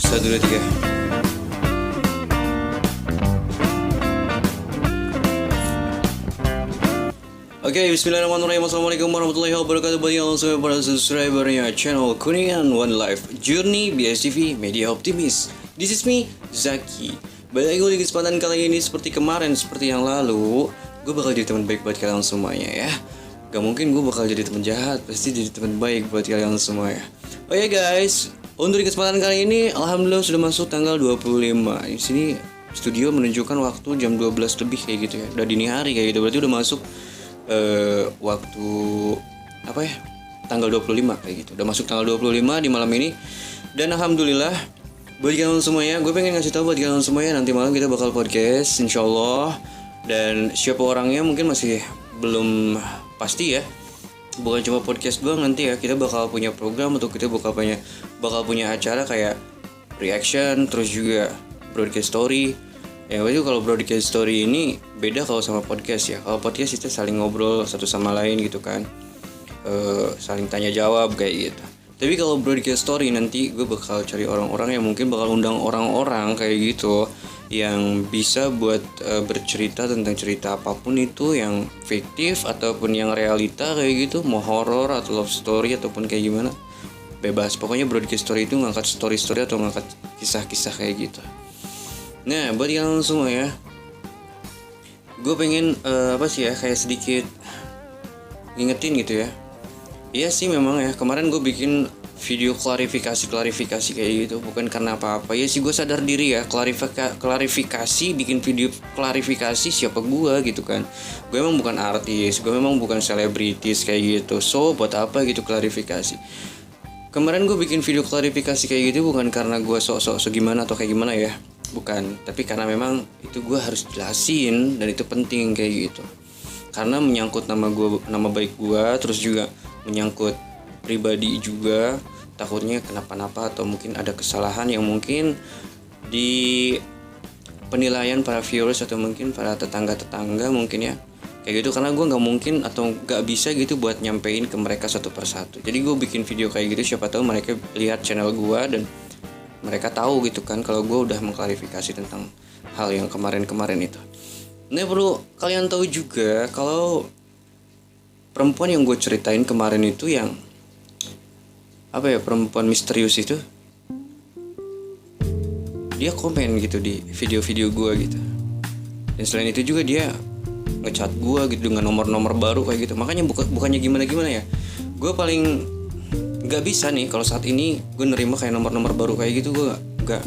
Satu, dua, tiga. Oke, bismillahirrahmanirrahim. Assalamualaikum warahmatullahi wabarakatuh. Bagi semua para subscribernya channel Kuningan One Life Journey BSTV Media Optimis. This is me, Zaki. Balik lagi di kesempatan kali ini seperti kemarin, seperti yang lalu, gue bakal jadi teman baik buat kalian semuanya ya. Gak mungkin gue bakal jadi teman jahat, pasti jadi teman baik buat kalian semua ya. Oh ya guys, untuk di kesempatan kali ini, alhamdulillah sudah masuk tanggal 25. Di sini studio menunjukkan waktu jam 12 lebih kayak gitu ya. Udah dini hari kayak gitu, berarti udah masuk waktu apa ya, tanggal 25 kayak gitu. Udah masuk tanggal 25 di malam ini. Dan alhamdulillah buat kalian semuanya, gue pengen ngasih tahu buat kalian semuanya, nanti malam kita bakal podcast insyaallah. Dan siapa orangnya mungkin masih belum pasti ya. Bukan cuma podcast doang, nanti ya kita bakal punya program atau kita bakal punya acara kayak reaction, terus juga broadcast story. Ya itu kalau broadcast story ini beda kalau sama podcast ya. Kalau podcast itu saling ngobrol satu sama lain gitu kan, saling tanya jawab kayak gitu. Tapi kalau broadcast story nanti gue bakal cari orang-orang yang mungkin bakal undang orang-orang kayak gitu, yang bisa buat bercerita tentang cerita apapun itu, yang fiktif ataupun yang realita kayak gitu, mau horror atau love story ataupun kayak gimana, bebas. Pokoknya broadcast story itu ngangkat story-story atau ngangkat kisah-kisah kayak gitu. Nah, buat kalian semua ya, gue pengen kayak sedikit ngingetin gitu ya. Iya sih memang ya, kemarin gue bikin video klarifikasi kayak gitu, bukan karena apa-apa. Ya sih gue sadar diri ya, klarifikasi, bikin video klarifikasi siapa gue gitu kan. Gue emang bukan artis, gue memang bukan selebritis kayak gitu. So buat apa gitu klarifikasi. Kemarin gue bikin video klarifikasi kayak gitu bukan karena gue sok-sok gimana atau kayak gimana ya, bukan. Tapi karena memang itu gue harus jelasin dan itu penting kayak gitu. Karena menyangkut nama baik gue, terus juga menyangkut pribadi juga. Takutnya kenapa-napa atau mungkin ada kesalahan yang mungkin di penilaian para viewers atau mungkin para tetangga mungkin ya. Kayak gitu, karena gue gak mungkin atau gak bisa gitu buat nyampein ke mereka satu persatu. Jadi gue bikin video kayak gitu, siapa tahu mereka lihat channel gue dan mereka tahu gitu kan kalau gue udah mengklarifikasi tentang hal yang kemarin itu. Nah, perlu kalian tahu juga kalau perempuan yang gue ceritain kemarin itu yang perempuan misterius itu, dia komen gitu di video-video gue gitu. Dan selain itu juga dia ngechat gue gitu dengan nomor-nomor baru kayak gitu. Makanya bukannya gimana ya, gue paling gak bisa nih kalau saat ini gue nerima kayak nomor-nomor baru kayak gitu. Gue gak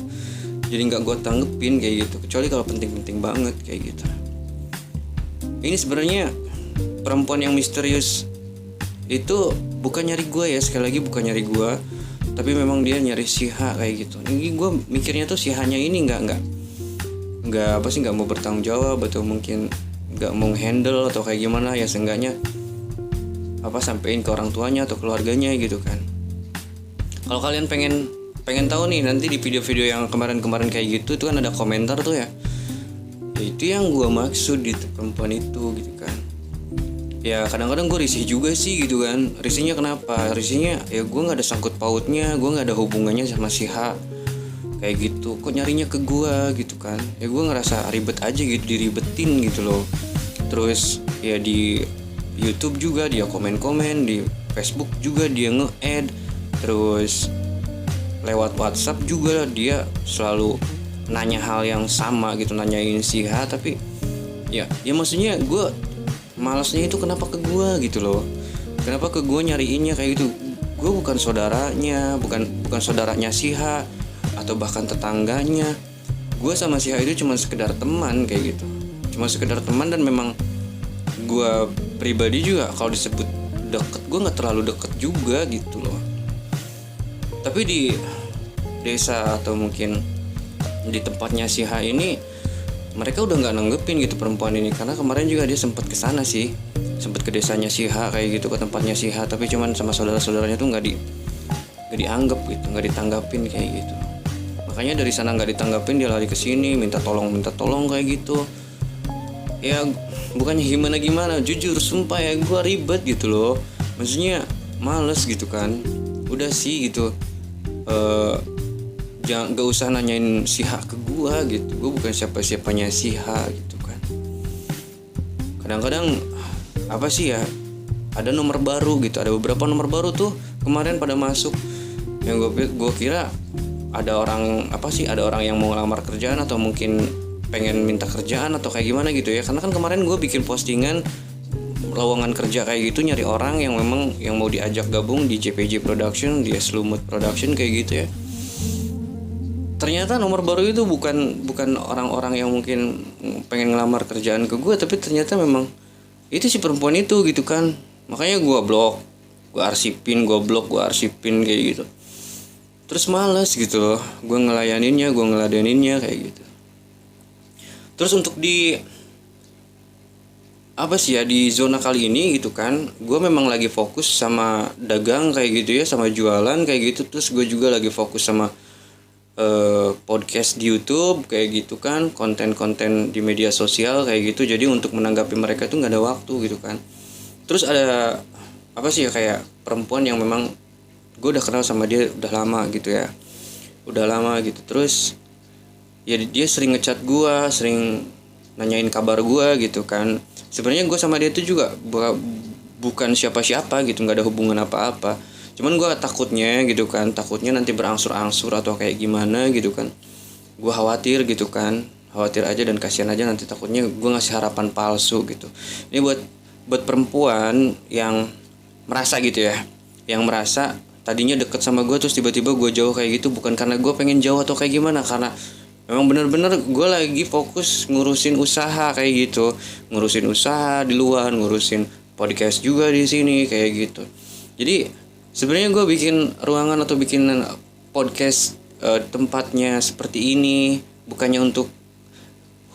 gue tanggepin kayak gitu, kecuali kalau penting-penting banget kayak gitu. Ini sebenarnya perempuan yang misterius itu bukan nyari gue ya, sekali lagi bukan nyari gue, tapi memang dia nyari Siha kayak gitu. Ini gue mikirnya tuh Sihanya ini nggak mau bertanggung jawab atau mungkin nggak mau handle atau kayak gimana ya, seenggaknya sampein ke orang tuanya atau keluarganya gitu kan. Kalau kalian pengen tahu nih, nanti di video-video yang kemarin kayak gitu itu kan ada komentar tuh ya. Ya itu yang gue maksud gitu, perempuan itu gitu kan. Ya kadang-kadang gue risih juga sih gitu kan. Risihnya kenapa? Risihnya ya gue gak ada sangkut pautnya, gue gak ada hubungannya sama si H kayak gitu. Kok nyarinya ke gue gitu kan. Ya gue ngerasa ribet aja gitu, diribetin gitu loh. Terus ya di YouTube juga dia komen-komen, di Facebook juga dia nge-add, terus lewat WhatsApp juga dia selalu nanya hal yang sama gitu, nanyain si H. Tapi ya maksudnya gue malasnya itu kenapa ke gue gitu loh. Kenapa ke gue nyariinnya kayak gitu. Gue bukan saudaranya, bukan saudaranya si H atau bahkan tetangganya. Gue sama si H itu cuma sekedar teman kayak gitu, cuma sekedar teman. Dan memang gue pribadi juga kalau disebut deket, gue gak terlalu deket juga gitu loh. Tapi di desa atau mungkin di tempatnya si H ini, mereka udah nggak nanggepin gitu perempuan ini. Karena kemarin juga dia sempat kesana sih, sempat ke desanya si H kayak gitu, ke tempatnya si H. Tapi cuman sama saudara-saudaranya tuh nggak dianggap gitu, nggak ditanggapin kayak gitu. Makanya dari sana nggak ditanggapin, dia lari ke sini minta tolong kayak gitu. Ya bukannya gimana, jujur sumpah ya gue ribet gitu loh. Maksudnya males gitu kan. Udah sih gitu, jangan, gak usah nanyain si H ke gue gitu. Gue bukan siapa-siapanya si H gitu kan. Kadang-kadang apa sih ya, ada nomor baru gitu, ada beberapa nomor baru tuh kemarin pada masuk, yang gue kira ada orang yang mau ngelamar kerjaan atau mungkin pengen minta kerjaan atau kayak gimana gitu ya. Karena kan kemarin gue bikin postingan lowongan kerja kayak gitu, nyari orang yang memang yang mau diajak gabung di JPJ Production, di Slumut Production kayak gitu ya. Ternyata nomor baru itu bukan orang-orang yang mungkin pengen ngelamar kerjaan ke gue, tapi ternyata memang itu si perempuan itu gitu kan. Makanya gue blok, gue arsipin kayak gitu. Terus males gitu loh, gue ngeladeninnya kayak gitu. Terus untuk di di zona kali ini gitu kan, gue memang lagi fokus sama dagang kayak gitu ya, sama jualan kayak gitu. Terus gue juga lagi fokus sama podcast di YouTube kayak gitu kan, konten-konten di media sosial kayak gitu. Jadi untuk menanggapi mereka tuh nggak ada waktu gitu kan. Terus ada kayak perempuan yang memang gue udah kenal sama dia udah lama gitu. Terus ya dia sering ngechat gue, sering nanyain kabar gue gitu kan. Sebenarnya gue sama dia tuh juga bukan siapa-siapa gitu, nggak ada hubungan apa-apa. Cuman gue takutnya nanti berangsur-angsur atau kayak gimana gitu kan. Gue khawatir aja dan kasihan aja, nanti takutnya gue ngasih harapan palsu gitu. Ini buat perempuan yang merasa gitu ya, yang merasa tadinya deket sama gue terus tiba-tiba gue jauh kayak gitu, bukan karena gue pengen jauh atau kayak gimana, karena memang bener-bener gue lagi fokus ngurusin usaha kayak gitu, ngurusin usaha di luar, ngurusin podcast juga di sini kayak gitu. Jadi sebenarnya gue bikin ruangan atau bikin podcast tempatnya seperti ini bukannya untuk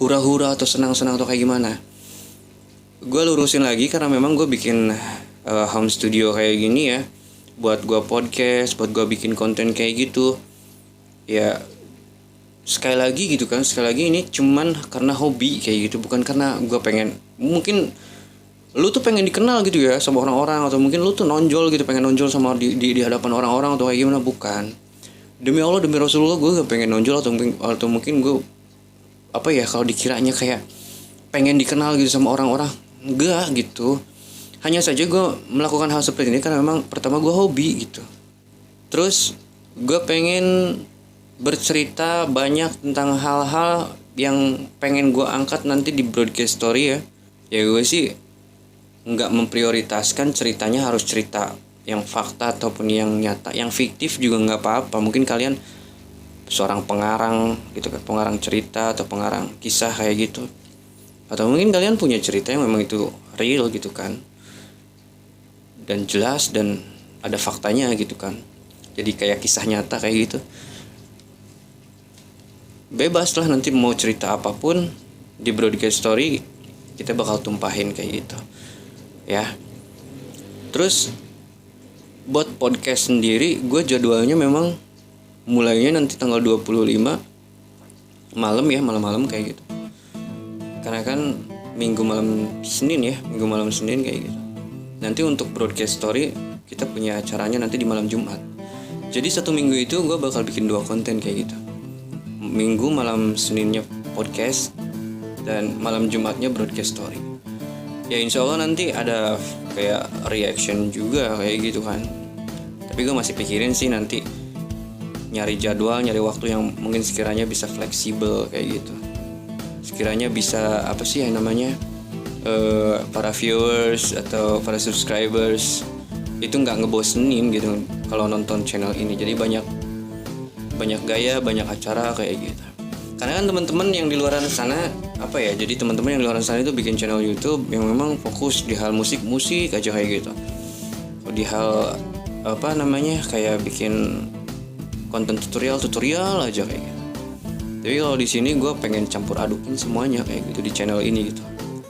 hura-hura atau senang-senang atau kayak gimana. Gue lurusin lagi karena memang gue bikin home studio kayak gini ya, buat gue podcast, buat gue bikin konten kayak gitu. Ya sekali lagi ini cuman karena hobi kayak gitu, bukan karena gue pengen. Mungkin lu tuh pengen dikenal gitu ya sama orang-orang, atau mungkin lu tuh pengen nonjol sama di hadapan orang-orang atau kayak gimana, bukan. Demi Allah, demi Rasulullah, gue gak pengen nonjol atau mungkin gue kalau dikiranya kayak pengen dikenal gitu sama orang-orang, enggak gitu. Hanya saja gue melakukan hal seperti ini karena memang pertama gue hobi gitu. Terus gue pengen bercerita banyak tentang hal-hal yang pengen gue angkat nanti di broadcast story ya. Ya gue sih nggak memprioritaskan ceritanya harus cerita yang fakta ataupun yang nyata. Yang fiktif juga nggak apa-apa. Mungkin kalian seorang pengarang gitu kan, pengarang cerita atau pengarang kisah kayak gitu. Atau mungkin kalian punya cerita yang memang itu real gitu kan, dan jelas dan ada faktanya gitu kan. Jadi kayak kisah nyata kayak gitu. Bebas lah nanti mau cerita apapun di broadcast story, kita bakal tumpahin kayak gitu ya. Terus buat podcast sendiri, gue jadwalnya memang mulainya nanti tanggal 25 malam kayak gitu. Karena kan minggu malam Senin kayak gitu. Nanti untuk broadcast story kita punya acaranya nanti di malam Jumat. Jadi satu minggu itu gue bakal bikin 2 konten kayak gitu. Minggu malam Seninnya podcast, dan malam Jumatnya broadcast story. Ya insya Allah nanti ada kayak reaction juga kayak gitu kan. Tapi gue masih pikirin sih nanti nyari jadwal, nyari waktu yang mungkin sekiranya bisa fleksibel kayak gitu. Sekiranya bisa para viewers atau para subscribers itu nggak ngebosenin gitu kalau nonton channel ini. Jadi banyak gaya, banyak acara kayak gitu. Karena kan teman-teman yang di luar sana jadi teman-teman yang di luar sana itu bikin channel YouTube yang memang fokus di hal musik aja kayak gitu. Di hal kayak bikin konten tutorial aja kayak gitu. Tapi kalau di sini gue pengen campur adukin semuanya kayak gitu di channel ini gitu.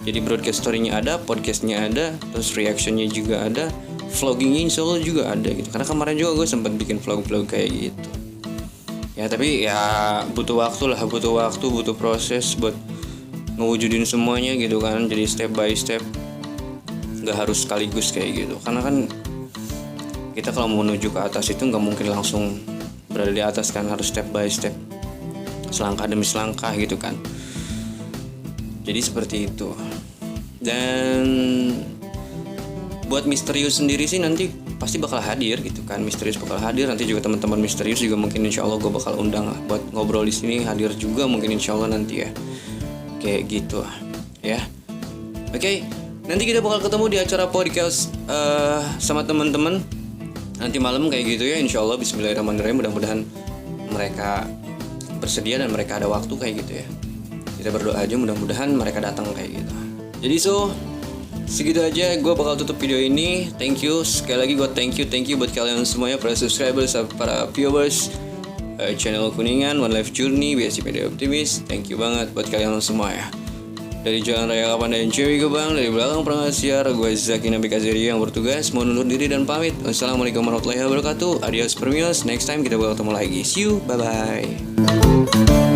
Jadi broadcast story-nya ada, podcast-nya ada, terus reaction-nya juga ada, vlogging-nya insya Allah juga ada gitu. Karena kemarin juga gue sempat bikin vlog-vlog kayak gitu. Ya tapi ya butuh proses buat ngewujudin semuanya gitu kan. Jadi step by step, nggak harus sekaligus kayak gitu. Karena kan kita kalau mau menuju ke atas itu nggak mungkin langsung berada di atas kan, harus step by step, selangkah demi selangkah gitu kan. Jadi seperti itu. Dan buat Misterius sendiri sih nanti pasti bakal hadir gitu kan. Misterius bakal hadir, nanti juga teman-teman Misterius juga mungkin insya Allah gue bakal undang lah buat ngobrol di sini, hadir juga mungkin insya Allah nanti ya. Kayak gitu ya. Oke, nanti kita bakal ketemu di acara podcast sama teman-teman nanti malam kayak gitu ya, insya Allah. Bismillahirrahmanirrahim. Mudah-mudahan mereka bersedia dan mereka ada waktu kayak gitu ya. Kita berdoa aja mudah-mudahan mereka datang kayak gitu. Jadi segitu aja gue bakal tutup video ini. Thank you sekali lagi, gue thank you buat kalian semuanya, para subscribers, para viewers channel Kuningan One Life Journey BSD Media Optimis. Thank you banget buat kalian semua ya. Dari Jalan Raya Kapan dan Cewek Gebang, dari belakang Prangasiar, gue Zaki Nabi Kazeri yang bertugas. Mohon undur diri dan pamit. Wassalamualaikum warahmatullahi wabarakatuh. Adios permios. Next time kita bakal ketemu lagi. See you. Bye bye.